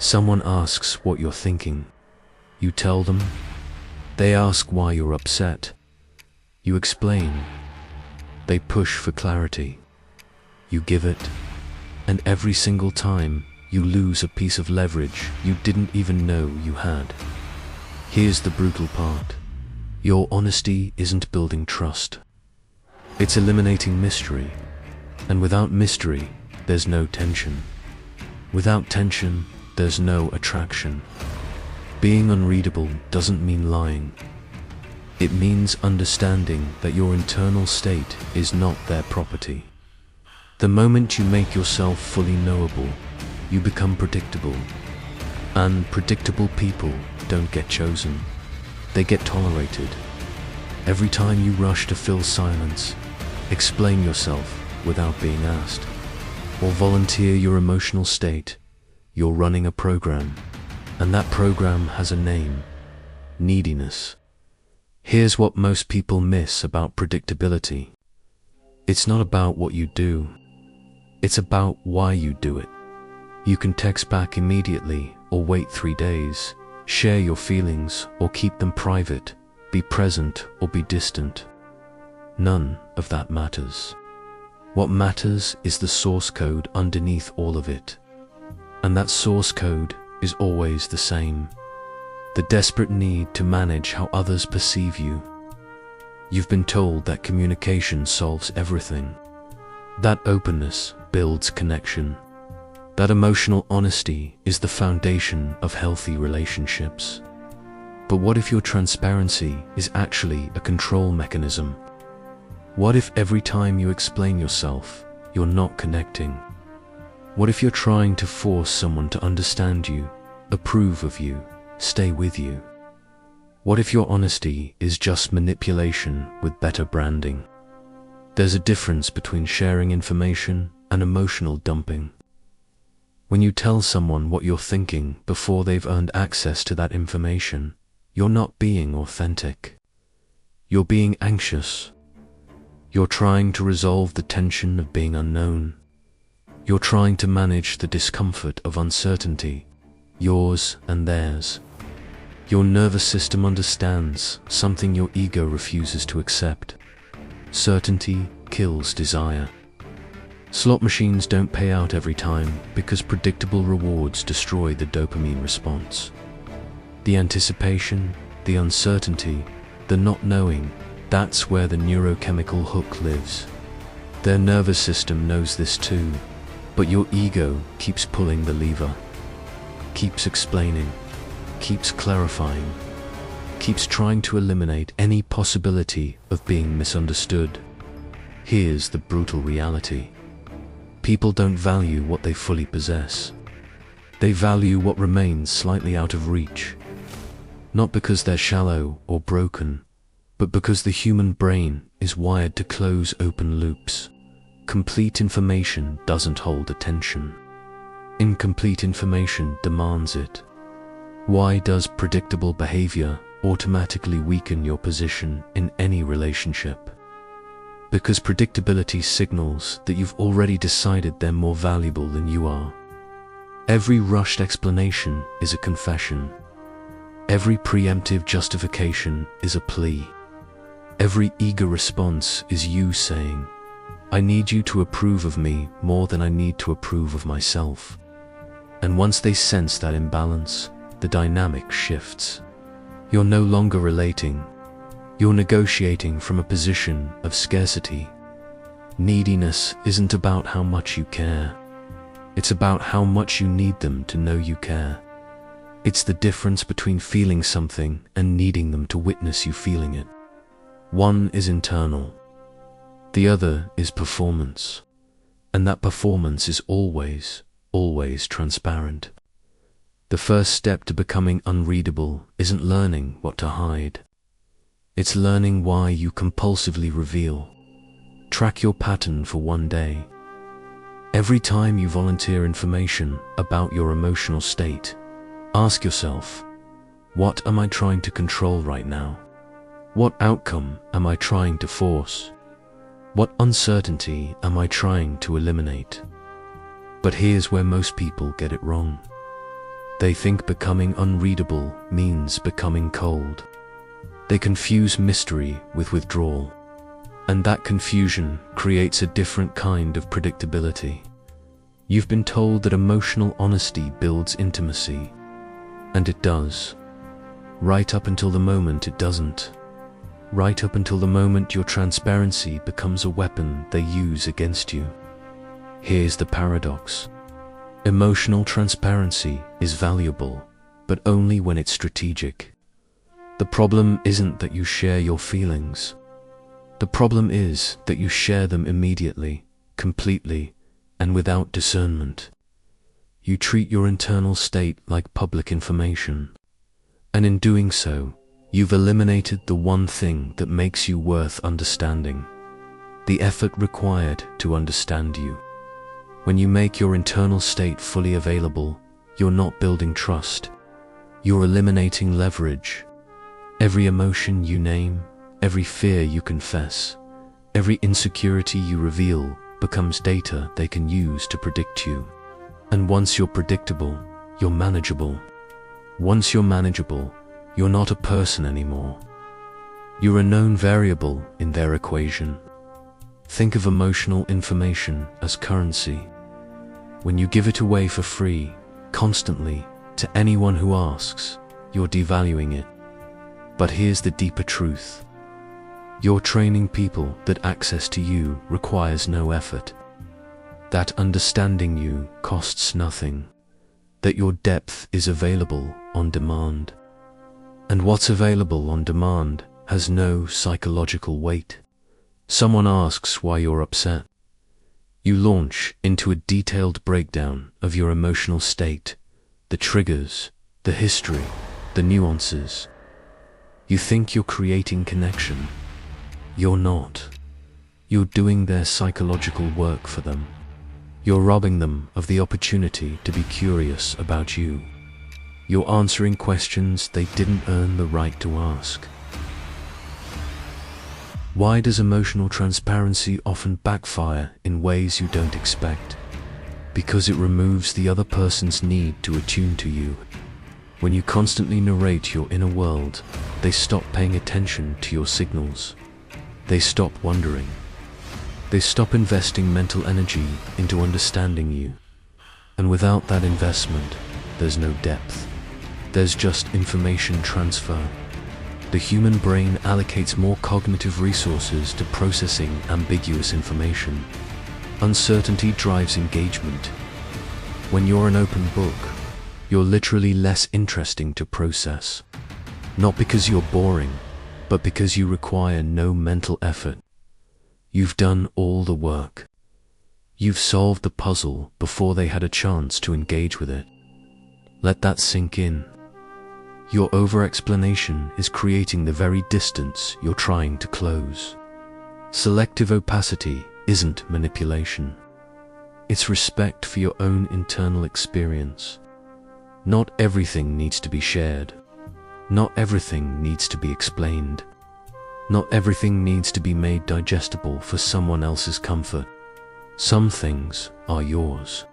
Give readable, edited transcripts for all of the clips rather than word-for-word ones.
Someone asks what you're thinking. You tell them. They ask why you're upset. You explain. They push for clarity. You give it. And every single time, you lose a piece of leverage you didn't even know you had. Here's the brutal part. Your honesty isn't building trust. It's eliminating mystery. And without mystery, there's no tension. Without tension, there's no attraction. Being unreadable doesn't mean lying. It means understanding that your internal state is not their property. The moment you make yourself fully knowable, you become predictable. And predictable people don't get chosen. They get tolerated. Every time you rush to fill silence, explain yourself without being asked, or volunteer your emotional state, you're running a program. And that program has a name: neediness. Here's what most people miss about predictability. It's not about what you do. It's about why you do it. You can text back immediately or wait 3 days, share your feelings or keep them private, be present or be distant. None of that matters. What matters is the source code underneath all of it. And that source code is always the same. The desperate need to manage how others perceive you. You've been told that communication solves everything. That openness builds connection. That emotional honesty is the foundation of healthy relationships. But what if your transparency is actually a control mechanism? What if every time you explain yourself, you're not connecting? What if you're trying to force someone to understand you, approve of you, stay with you? What if your honesty is just manipulation with better branding? There's a difference between sharing information and emotional dumping. When you tell someone what you're thinking before they've earned access to that information, you're not being authentic. You're being anxious. You're trying to resolve the tension of being unknown. You're trying to manage the discomfort of uncertainty, yours and theirs. Your nervous system understands something your ego refuses to accept. Certainty kills desire. Slot machines don't pay out every time because predictable rewards destroy the dopamine response. The anticipation, the uncertainty, the not knowing, that's where the neurochemical hook lives. Their nervous system knows this too, but your ego keeps pulling the lever, keeps explaining, keeps clarifying, keeps trying to eliminate any possibility of being misunderstood. Here's the brutal reality. People don't value what they fully possess. They value what remains slightly out of reach. Not because they're shallow or broken, but because the human brain is wired to close open loops. Complete information doesn't hold attention. Incomplete information demands it. Why does predictable behavior automatically weaken your position in any relationship? Because predictability signals that you've already decided they're more valuable than you are. Every rushed explanation is a confession. Every preemptive justification is a plea. Every eager response is you saying, I need you to approve of me more than I need to approve of myself. And once they sense that imbalance, the dynamic shifts. You're no longer relating. You're negotiating from a position of scarcity. Neediness isn't about how much you care. It's about how much you need them to know you care. It's the difference between feeling something and needing them to witness you feeling it. One is internal. The other is performance. And that performance is always transparent. The first step to becoming unreadable isn't learning what to hide. It's learning why you compulsively reveal. Track your pattern for 1 day. Every time you volunteer information about your emotional state, ask yourself, what am I trying to control right now? What outcome am I trying to force? What uncertainty am I trying to eliminate? But here's where most people get it wrong. They think becoming unreadable means becoming cold. They confuse mystery with withdrawal. And that confusion creates a different kind of predictability. You've been told that emotional honesty builds intimacy, and it does. Right up until the moment it doesn't. Right up until the moment your transparency becomes a weapon they use against you. Here's the paradox. Emotional transparency is valuable, but only when it's strategic. The problem isn't that you share your feelings. The problem is that you share them immediately, completely, and without discernment. You treat your internal state like public information. And in doing so, you've eliminated the one thing that makes you worth understanding. The effort required to understand you. When you make your internal state fully available, you're not building trust. You're eliminating leverage. Every emotion you name, every fear you confess, every insecurity you reveal becomes data they can use to predict you. And once you're predictable, you're manageable. Once you're manageable, you're not a person anymore. You're a known variable in their equation. Think of emotional information as currency. When you give it away for free, constantly, to anyone who asks, you're devaluing it. But here's the deeper truth. You're training people that access to you requires no effort. That understanding you costs nothing. That your depth is available on demand. And what's available on demand has no psychological weight. Someone asks why you're upset. You launch into a detailed breakdown of your emotional state, the triggers, the history, the nuances. You think you're creating connection. You're not. You're doing their psychological work for them. You're robbing them of the opportunity to be curious about you. You're answering questions they didn't earn the right to ask. Why does emotional transparency often backfire in ways you don't expect? Because it removes the other person's need to attune to you. When you constantly narrate your inner world, they stop paying attention to your signals. They stop wondering. They stop investing mental energy into understanding you. And without that investment, there's no depth. There's just information transfer. The human brain allocates more cognitive resources to processing ambiguous information. Uncertainty drives engagement. When you're an open book, you're literally less interesting to process. Not because you're boring, but because you require no mental effort. You've done all the work. You've solved the puzzle before they had a chance to engage with it. Let that sink in. Your over-explanation is creating the very distance you're trying to close. Selective opacity isn't manipulation. It's respect for your own internal experience. Not everything needs to be shared. Not everything needs to be explained. Not everything needs to be made digestible for someone else's comfort. Some things are yours.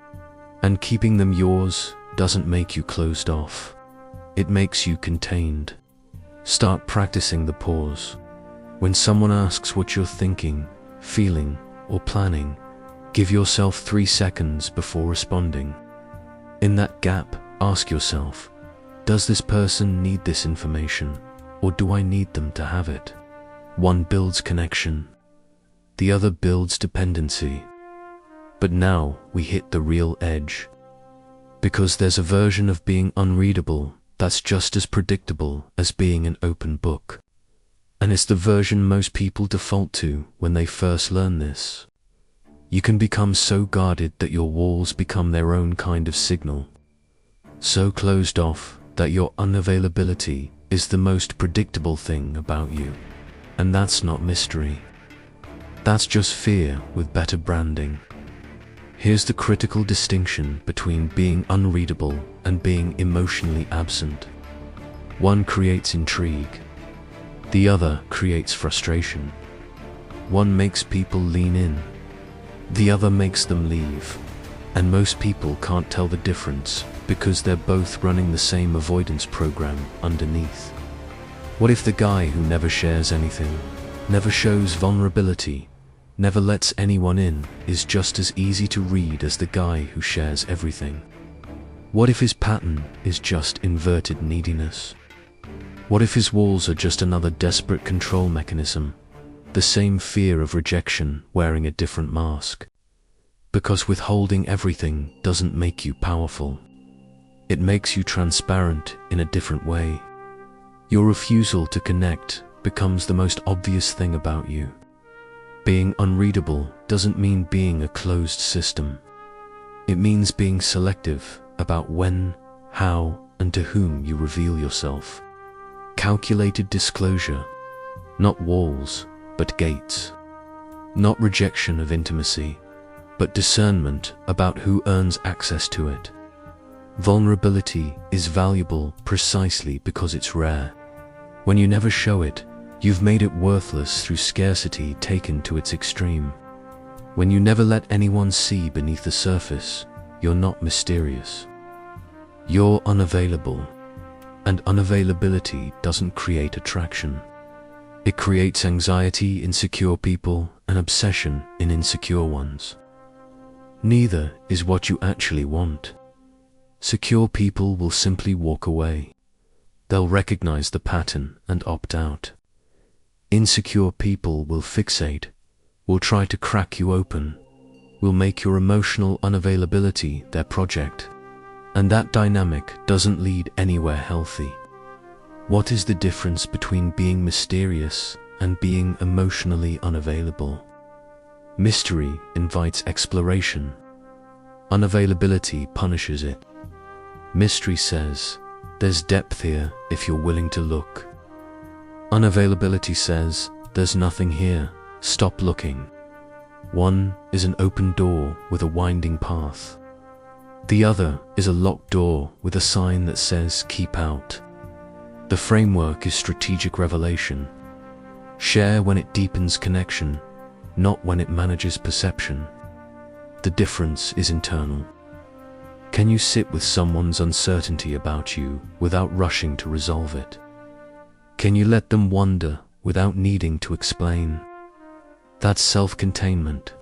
And keeping them yours doesn't make you closed off. It makes you contained. Start practicing the pause. When someone asks what you're thinking, feeling, or planning, give yourself 3 seconds before responding. In that gap, ask yourself, does this person need this information, or do I need them to have it? One builds connection. The other builds dependency. But now we hit the real edge. Because there's a version of being unreadable that's just as predictable as being an open book. And it's the version most people default to when they first learn this. You can become so guarded that your walls become their own kind of signal. So closed off that your unavailability is the most predictable thing about you. And that's not mystery. That's just fear with better branding. Here's the critical distinction between being unreadable and being emotionally absent. One creates intrigue. The other creates frustration. One makes people lean in. The other makes them leave. And most people can't tell the difference because they're both running the same avoidance program underneath. What if the guy who never shares anything, never shows vulnerability, never lets anyone in, is just as easy to read as the guy who shares everything? What if his pattern is just inverted neediness? What if his walls are just another desperate control mechanism, the same fear of rejection wearing a different mask? Because withholding everything doesn't make you powerful. It makes you transparent in a different way. Your refusal to connect becomes the most obvious thing about you. Being unreadable doesn't mean being a closed system. It means being selective about when, how, and to whom you reveal yourself. Calculated disclosure, not walls, but gates. Not rejection of intimacy, but discernment about who earns access to it. Vulnerability is valuable precisely because it's rare. When you never show it, you've made it worthless through scarcity taken to its extreme. When you never let anyone see beneath the surface, you're not mysterious. You're unavailable. And unavailability doesn't create attraction. It creates anxiety in secure people and obsession in insecure ones. Neither is what you actually want. Secure people will simply walk away. They'll recognize the pattern and opt out. Insecure people will fixate, will try to crack you open, will make your emotional unavailability their project. And that dynamic doesn't lead anywhere healthy. What is the difference between being mysterious and being emotionally unavailable? Mystery invites exploration. Unavailability punishes it. Mystery says, there's depth here if you're willing to look. Unavailability says, there's nothing here, stop looking. One is an open door with a winding path. The other is a locked door with a sign that says, keep out. The framework is strategic revelation. Share when it deepens connection, not when it manages perception. The difference is internal. Can you sit with someone's uncertainty about you without rushing to resolve it? Can you let them wonder without needing to explain? That's self-containment.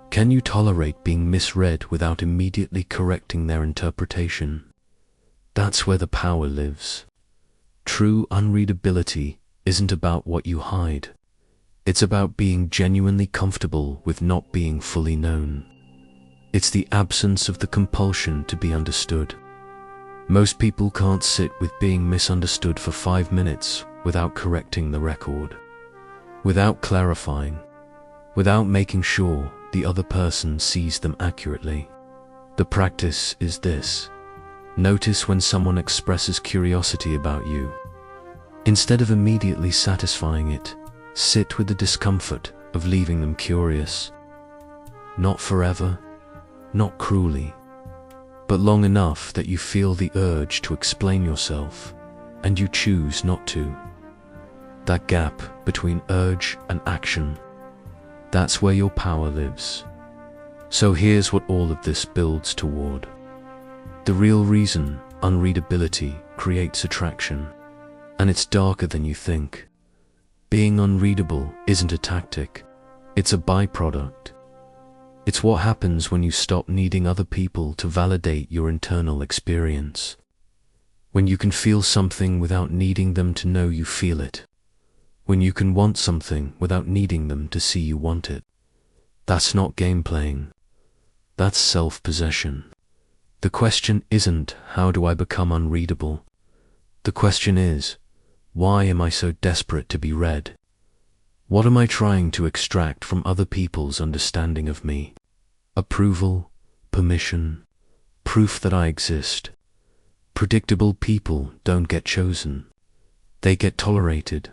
Can you tolerate being misread without immediately correcting their interpretation? That's where the power lives. True unreadability isn't about what you hide. It's about being genuinely comfortable with not being fully known. It's the absence of the compulsion to be understood. Most people can't sit with being misunderstood for 5 minutes without correcting the record, without clarifying, without making sure the other person sees them accurately. The practice is this. Notice when someone expresses curiosity about you. Instead of immediately satisfying it, sit with the discomfort of leaving them curious. Not forever, not cruelly, but long enough that you feel the urge to explain yourself, and you choose not to. That gap between urge and action, that's where your power lives. So here's what all of this builds toward. The real reason unreadability creates attraction, and it's darker than you think. Being unreadable isn't a tactic, it's a byproduct. It's what happens when you stop needing other people to validate your internal experience. When you can feel something without needing them to know you feel it. When you can want something without needing them to see you want it. That's not game playing. That's self-possession. The question isn't, how do I become unreadable? The question is, why am I so desperate to be read? What am I trying to extract from other people's understanding of me? Approval, permission, proof that I exist. Predictable people don't get chosen. They get tolerated.